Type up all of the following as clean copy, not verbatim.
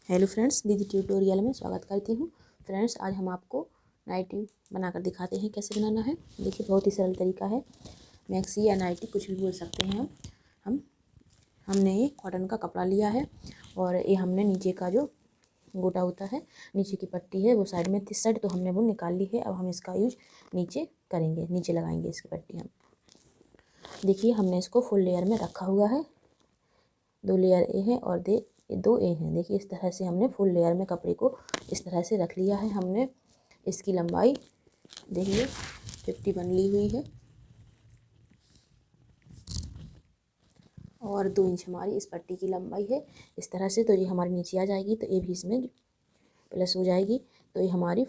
Hello friends, दीदी tutorial में स्वागत करती हूँ। फ्रेंड्स, आज हम आपको नाइटी बनाकर दिखाते हैं कैसे बनाना है। देखिए, बहुत ही सरल तरीका है। मैक्सी या नाइटी कुछ भी बोल सकते हैं हम हमने ये कॉटन का कपड़ा लिया है और ये हमने नीचे का जो गोटा होता है, नीचे की पट्टी है वो साइड में थी साइड, तो हमने वो निकाल ली है। अब हम इसका यूज नीचे करेंगे, नीचे लगाएंगे इसकी पट्टी हम। देखिए, हमने इसको फुल लेयर में रखा हुआ है। 2 लेयर ए है और 2 ए हैं। देखिए, इस तरह से हमने फुल लेयर में कपड़े को इस तरह से रख लिया है। हमने इसकी लंबाई देखिए 51 ली हुई है और 2 इंच हमारी इस पट्टी की लंबाई है इस तरह से। तो ये हमारी नीचे आ जाएगी, तो ये भी इसमें प्लस हो जाएगी, तो ये हमारी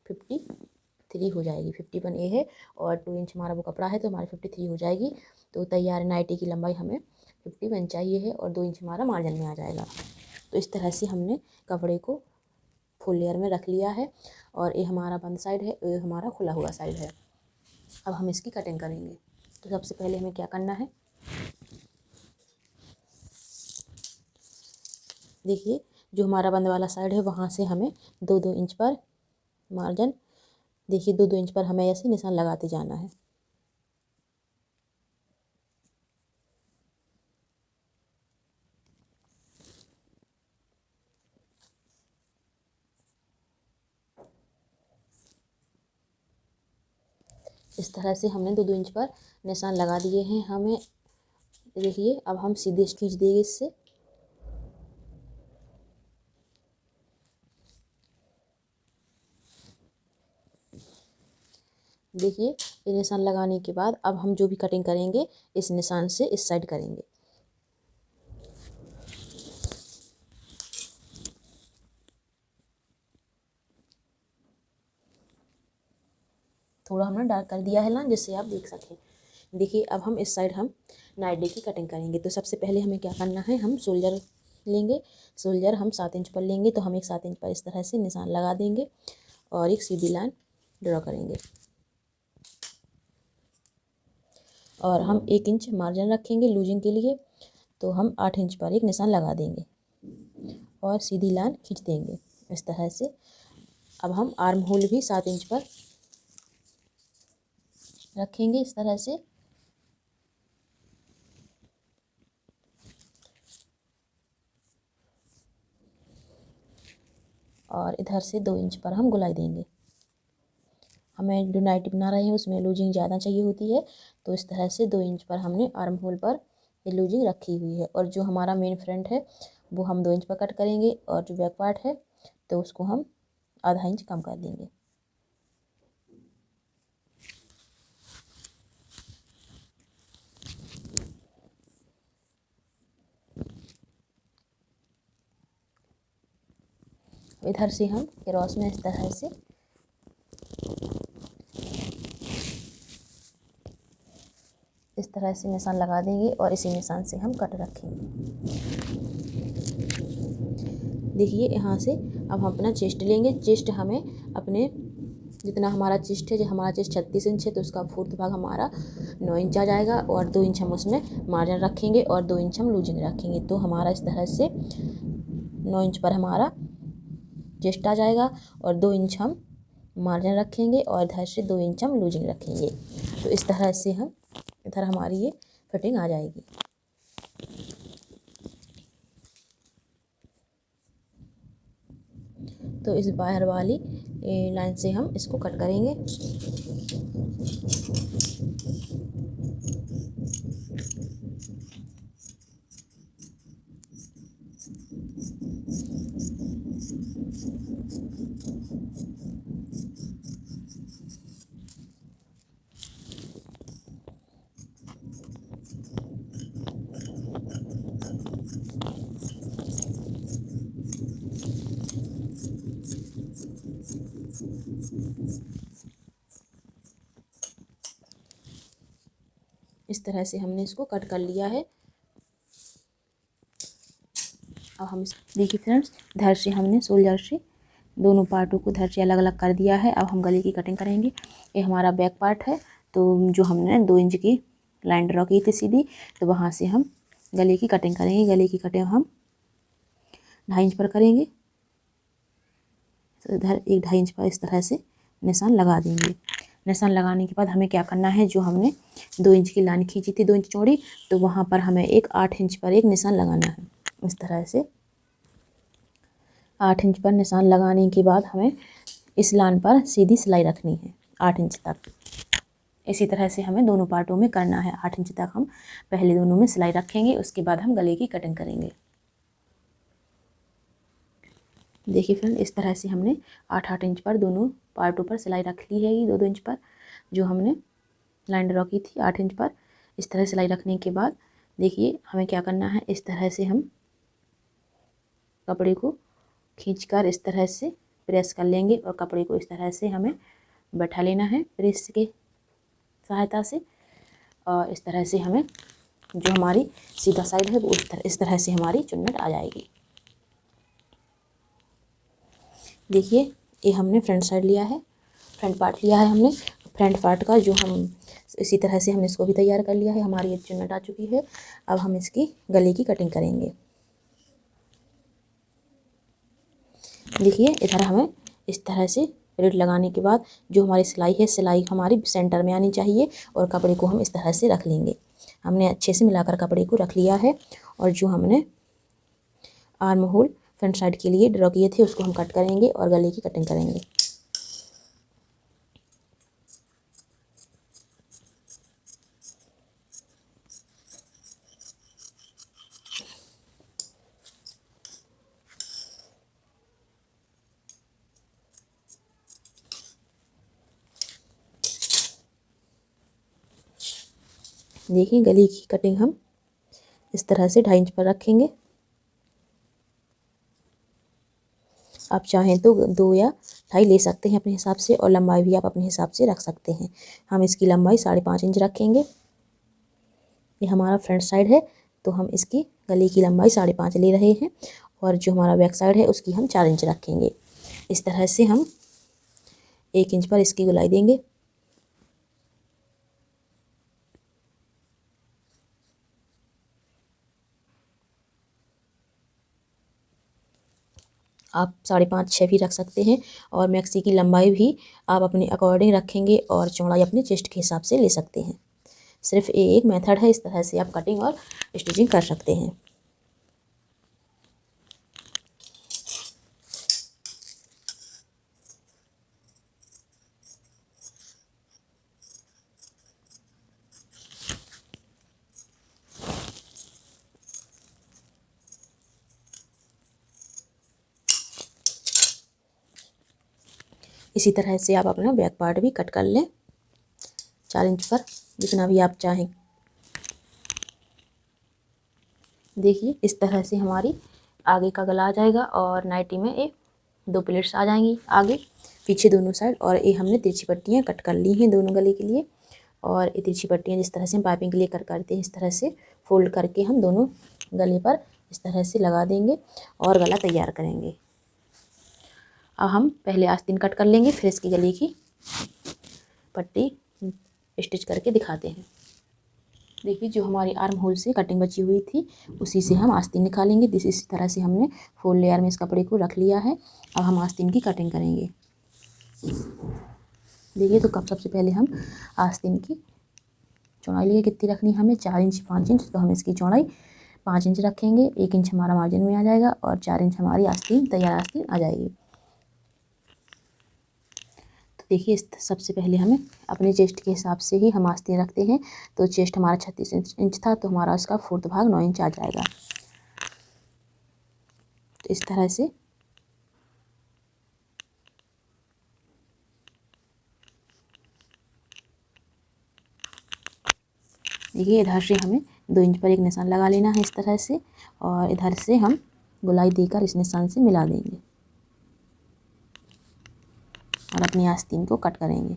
53 हो जाएगी। 51 ए है और 2 इंच हमारा वो कपड़ा है, तो हमारी 53 हो जाएगी। तो तैयार नाइटी की लंबाई हमें 51 चाहिए है और 2 इंच हमारा मार्जिन में आ जाएगा। तो इस तरह से हमने कपड़े को फुल लेयर में रख लिया है और ये हमारा बंद साइड है, ये हमारा खुला हुआ साइड है। अब हम इसकी कटिंग करेंगे। तो सबसे पहले हमें क्या करना है, देखिए जो हमारा बंद वाला साइड है वहाँ से हमें 2-2 इंच पर मार्जिन, देखिए 2-2 इंच पर हमें ऐसे निशान लगाते जाना है। इस तरह से हमने 2-2 इंच पर निशान लगा दिए हैं। हमें देखिए अब हम सीधे खींच देंगे इससे। देखिए, ये निशान लगाने के बाद अब हम जो भी कटिंग करेंगे इस निशान से इस साइड करेंगे। थोड़ा हमने डार्क कर दिया है ना, जिससे आप देख सकें। देखिए, अब हम इस साइड हम नाइटी की कटिंग करेंगे। तो सबसे पहले हमें क्या करना है, हम शोल्डर लेंगे। शोल्डर हम 7 इंच पर लेंगे, तो हम एक 7 इंच पर इस तरह से निशान लगा देंगे और एक सीधी लाइन ड्रॉ करेंगे और हम 1 इंच मार्जिन रखेंगे लूजिंग के लिए। तो हम 8 इंच पर एक निशान लगा देंगे और सीधी लाइन खींच देंगे इस तरह से। अब हम आर्म होल भी 7 इंच पर रखेंगे इस तरह से और इधर से 2 इंच पर हम गुलाई देंगे। हमें जो नाइटी बना रहे हैं उसमें लूजिंग ज़्यादा चाहिए होती है, तो इस तरह से 2 इंच पर हमने आर्म होल पर ये लूजिंग रखी हुई है। और जो हमारा मेन फ्रंट है वो हम 2 इंच पर कट करेंगे और जो बैक पार्ट है तो उसको हम आधा इंच कम कर देंगे। इधर से हम क्रॉस में इस तरह से निशान लगा देंगे और इसी निशान से हम कट रखेंगे। देखिए, यहाँ से अब हम अपना चेस्ट लेंगे। चेस्ट हमें अपने जितना हमारा चेस्ट है, जो हमारा चेस्ट 36 इंच है, तो उसका 4th भाग हमारा 9 इंच आ जाएगा और 2 इंच हम उसमें मार्जिन रखेंगे और 2 इंच हम लूजिंग रखेंगे। तो हमारा इस तरह से 9 इंच पर हमारा चेस्ट आ जाएगा और 2 इंच हम मार्जिन रखेंगे और इधर से 2 इंच हम लूजिंग रखेंगे। तो इस तरह से हम इधर हमारी ये फिटिंग आ जाएगी। तो इस बाहर वाली लाइन से हम इसको कट करेंगे। इस तरह से हमने इसको कट कर लिया है। अब हम देखिए फ्रेंड्स, इधर से हमने शोल्डर से दोनों पार्टों को इधर से अलग अलग कर दिया है। अब हम गले की कटिंग करेंगे। ये हमारा बैक पार्ट है, तो जो हमने 2 इंच की लाइन ड्रॉ की थी सीधी, तो वहाँ से हम गले की कटिंग करेंगे। गले की कटिंग हम 2.5 इंच पर करेंगे, तो इधर 1 2.5 इंच पर इस तरह से निशान लगा देंगे। निशान लगाने के बाद हमें क्या करना है, जो हमने 2 इंच की लाइन खींची थी 2 इंच चौड़ी, तो वहाँ पर हमें एक 8 इंच पर एक निशान लगाना है। इस तरह से 8 इंच पर निशान लगाने के बाद हमें इस लाइन पर सीधी सिलाई रखनी है 8 इंच तक। इसी तरह से हमें दोनों पार्टों में करना है। 8 इंच तक हम पहले दोनों में सिलाई रखेंगे, उसके बाद हम गले की कटिंग करेंगे। देखिए फ्रेंड, इस तरह से हमने 8 इंच पर दोनों पार्टों पर सिलाई रख ली है। ये 2 इंच पर जो हमने लाइन ड्रॉ की थी 8 इंच पर, इस तरह सिलाई रखने के बाद देखिए हमें क्या करना है, इस तरह से हम कपड़े को खींचकर इस तरह से प्रेस कर लेंगे और कपड़े को इस तरह से हमें बैठा लेना है प्रेस के सहायता से। और इस तरह से हमें जो हमारी सीधा साइड है वो इस तरह से हमारी चुन्नट आ जाएगी। देखिए ये हमने फ्रंट साइड लिया है, फ्रंट पार्ट लिया है हमने। फ्रंट पार्ट का जो हम इसी तरह से हमने इसको भी तैयार कर लिया है। हमारी ये चुन्नट आ चुकी है। अब हम इसकी गले की कटिंग करेंगे। देखिए इधर हमें इस तरह से रिड लगाने के बाद जो हमारी सिलाई है, सिलाई हमारी सेंटर में आनी चाहिए और कपड़े को हम इस तरह से रख लेंगे। हमने अच्छे से मिलाकर कपड़े को रख लिया है और जो हमने आर्म होल फ्रंट साइड के लिए ड्रॉ किए थे उसको हम कट करेंगे और गले की कटिंग करेंगे। देखिए गले की कटिंग हम इस तरह से 2.5 इंच पर रखेंगे। आप चाहें तो 2 या 2.5 ले सकते हैं अपने हिसाब से, और लंबाई भी आप अपने हिसाब से रख सकते हैं। हम इसकी लंबाई 5.5 इंच रखेंगे। ये हमारा फ्रंट साइड है तो हम इसकी गले की लंबाई 5.5 ले रहे हैं और जो हमारा बैक साइड है उसकी हम 4 इंच रखेंगे। इस तरह से हम 1 इंच पर इसकी गोलाई देंगे। आप 5.5 6 भी रख सकते हैं और मैक्सी की लंबाई भी आप अपने अकॉर्डिंग रखेंगे और चौड़ाई अपने चेस्ट के हिसाब से ले सकते हैं। सिर्फ एक मेथड है, इस तरह से आप कटिंग और स्टिचिंग कर सकते हैं। इसी तरह से आप अपना बैक पार्ट भी कट कर लें 4 इंच पर, जितना भी आप चाहें। देखिए इस तरह से हमारी आगे का गला आ जाएगा और नाइटी में एक 2 प्लेट्स आ जाएंगी आगे पीछे दोनों साइड। और ये हमने तिरछी पट्टियाँ कट कर ली हैं दोनों गले के लिए। और ये तिरछी पट्टियाँ जिस तरह से हम पाइपिंग के लिए कट करते हैं, इस तरह से फोल्ड करके हम दोनों गले पर इस तरह से लगा देंगे और गला तैयार करेंगे। अब हम पहले आस्तीन कट कर लेंगे, फिर इसकी गले की पट्टी स्टिच करके दिखाते हैं। देखिए जो हमारी आर्म होल से कटिंग बची हुई थी उसी से हम आस्तीन निकालेंगे। इसी तरह से हमने 4 लेयर में इस कपड़े को रख लिया है। अब हम आस्तीन की कटिंग करेंगे। देखिए तो सबसे पहले हम आस्तीन की चौड़ाई लिए कितनी रखनी हमें 4 इंच 5 इंच, तो हम इसकी चौड़ाई 5 इंच रखेंगे। 1 इंच हमारा मार्जिन में आ जाएगा और 4 इंच हमारी आस्तीन तैयार आस्तीन आ जाएगी। देखिए सबसे पहले हमें अपने चेस्ट के हिसाब से ही हम आस्तीन रखते हैं। तो चेस्ट हमारा 36 इंच था तो हमारा उसका 4th भाग 9 इंच आ जाएगा। तो इस तरह से देखिए इधर से हमें 2 इंच पर एक निशान लगा लेना है इस तरह से, और इधर से हम गोलाई देकर इस निशान से मिला देंगे और अपनी आस्तीन को कट करेंगे।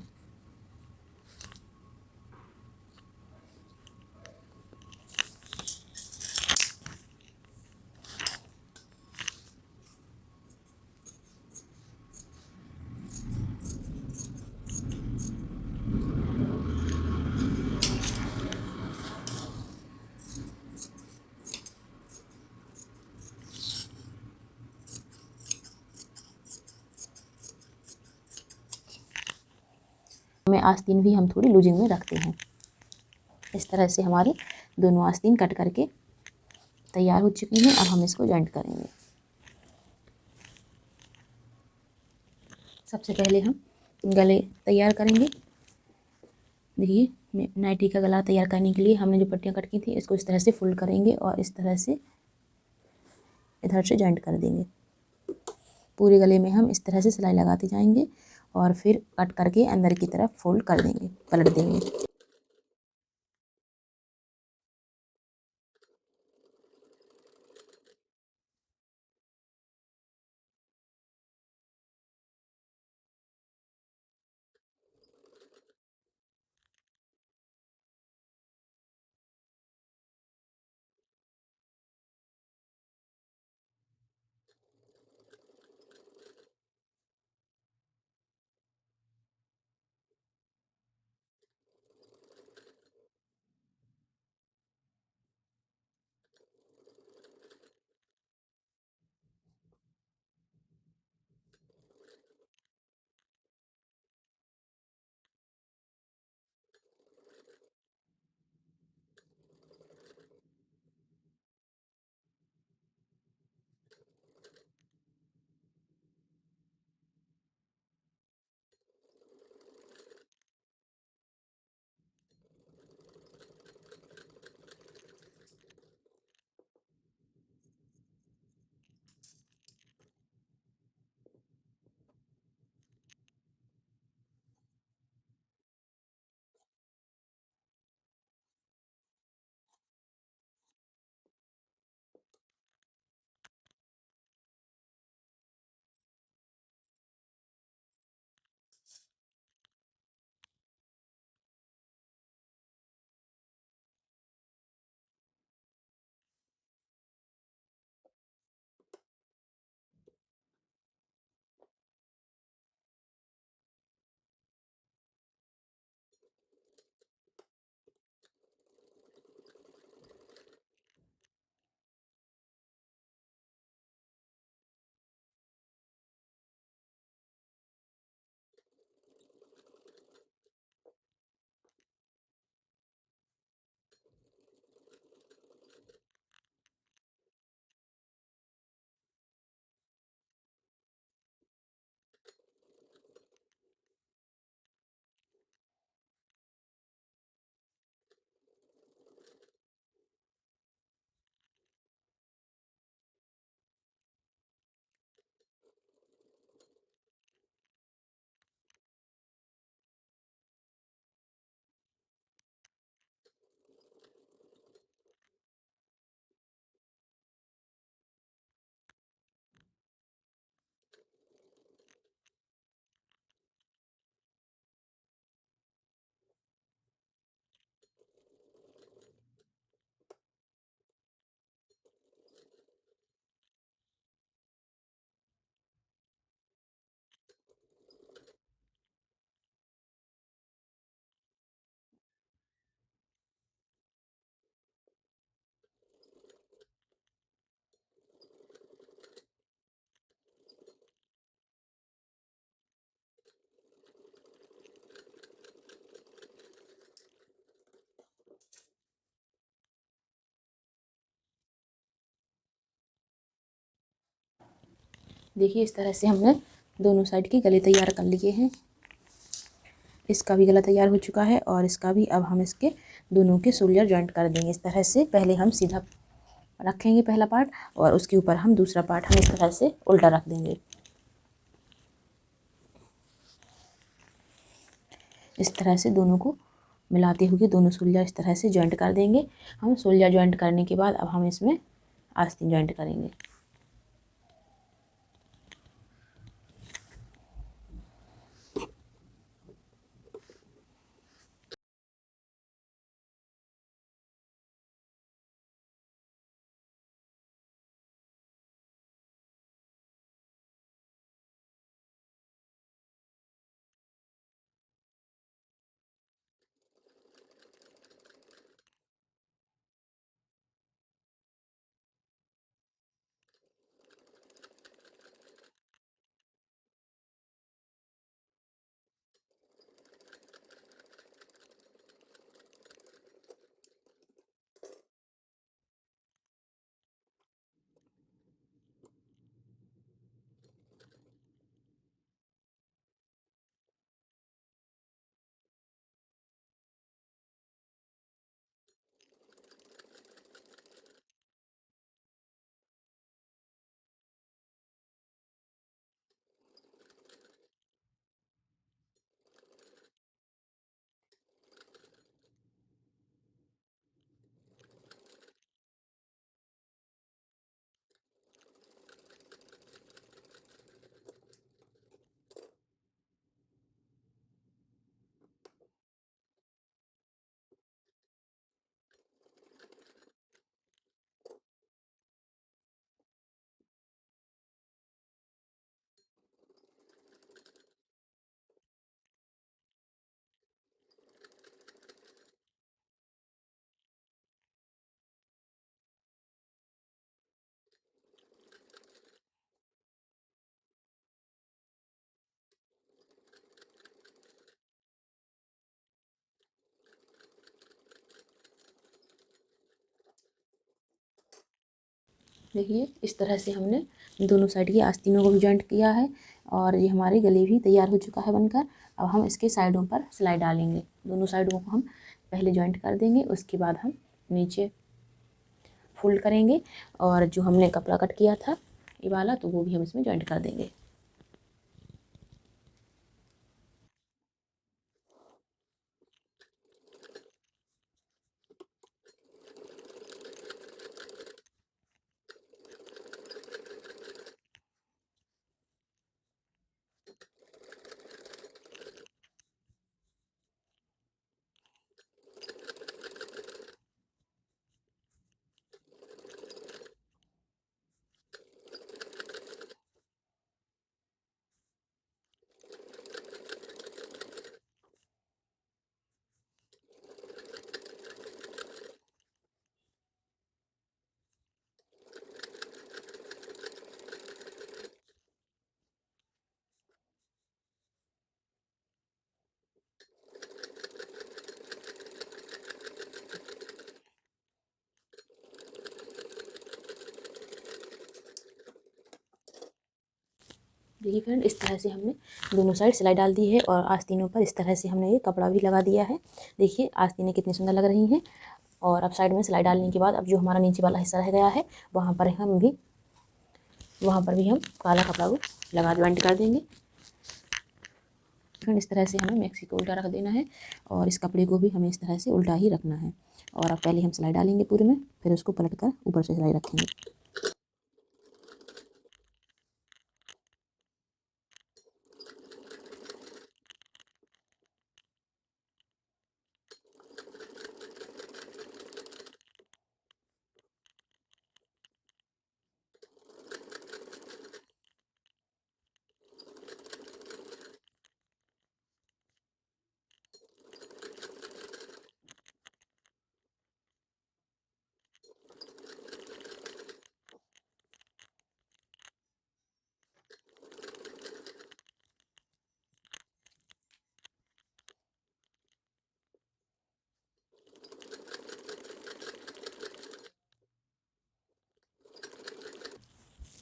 में आस्तीन भी हम थोड़ी लूजिंग में रखते हैं। इस तरह से हमारी दोनों आस्तीन कट करके तैयार हो चुकी हैं। अब हम इसको जॉइंट करेंगे। सबसे पहले हम गले तैयार करेंगे। देखिए नाइटी का गला तैयार करने के लिए हमने जो पट्टियाँ कट की थी इसको इस तरह से फोल्ड करेंगे और इस तरह से इधर से जॉइंट कर देंगे। पूरे गले में हम इस तरह से सिलाई लगाते जाएंगे और फिर कट करके अंदर की तरफ फोल्ड कर देंगे, पलट देंगे। देखिए इस तरह से हमने दोनों साइड के गले तैयार कर लिए हैं। इसका भी गला तैयार हो चुका है और इसका भी। अब हम इसके दोनों के शोल्डर जॉइंट कर देंगे। इस तरह से पहले हम सीधा रखेंगे पहला पार्ट और उसके ऊपर हम दूसरा पार्ट हम इस तरह से उल्टा रख देंगे। इस तरह से दोनों को मिलाते हुए दोनों शोल्डर इस तरह से जॉइंट कर देंगे। हम शोल्डर जॉइंट करने के बाद अब हम इसमें आस्तीन जॉइंट करेंगे। देखिए इस तरह से हमने दोनों साइड की आस्तीनों को भी जॉइंट किया है और ये हमारे गले भी तैयार हो चुका है बनकर। अब हम इसके साइडों पर सिलाई डालेंगे। दोनों साइडों को हम पहले जॉइंट कर देंगे, उसके बाद हम नीचे फोल्ड करेंगे और जो हमने कपड़ा कट किया था ये वाला, तो वो भी हम इसमें जॉइंट कर देंगे। देखिए फ्रेंड, इस तरह से हमने दोनों साइड सिलाई डाल दी है और आस्तीनों पर इस तरह से हमने ये कपड़ा भी लगा दिया है। देखिए आस्तीनें कितनी सुंदर लग रही हैं। और अब साइड में सिलाई डालने के बाद अब जो हमारा नीचे वाला हिस्सा रह गया है वहाँ पर भी हम काला कपड़ा को लगा जॉइंट कर देंगे। फ्रेंड, इस तरह से हमें मैक्सी को उल्टा रख देना है और इस कपड़े को भी हमें इस तरह से उल्टा ही रखना है। और अब पहले हम सिलाई डालेंगे पूरे में, फिर उसको पलट कर ऊपर से सिलाई रखेंगे।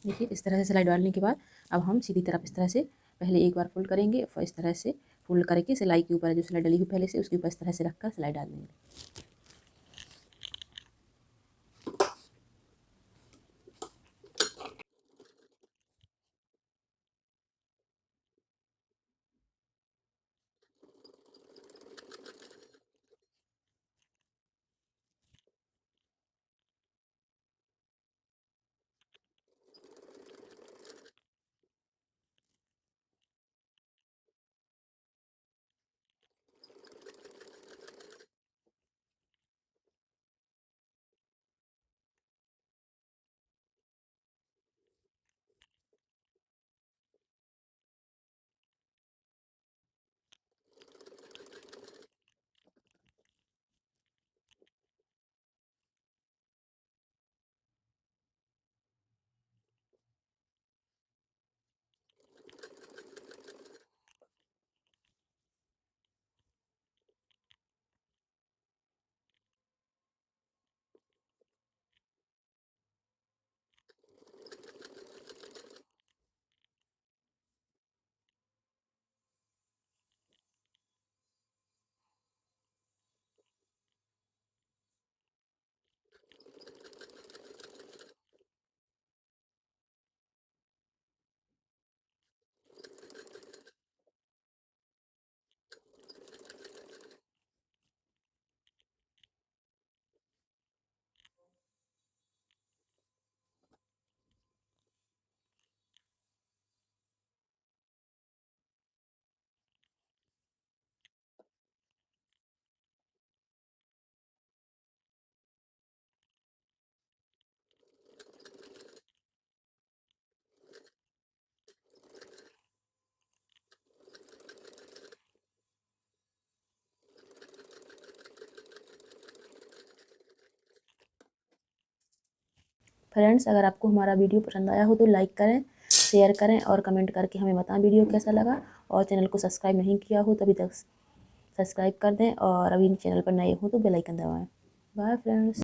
देखिए इस तरह से सिलाई डालने के बाद अब हम सीधी तरफ इस तरह से पहले एक बार फोल्ड करेंगे, फिर इस तरह से फोल्ड करके सिलाई के ऊपर जो सिलाई डली हुई पहले से उसके ऊपर इस तरह से रखकर सिलाई डाल देंगे। फ्रेंड्स, अगर आपको हमारा वीडियो पसंद आया हो तो लाइक करें, शेयर करें और कमेंट करके हमें बताएं वीडियो कैसा लगा। और चैनल को सब्सक्राइब नहीं किया हो तो अभी तक सब्सक्राइब कर दें और अभी चैनल पर नए हो तो बेल आइकन दबाएं। Bye friends.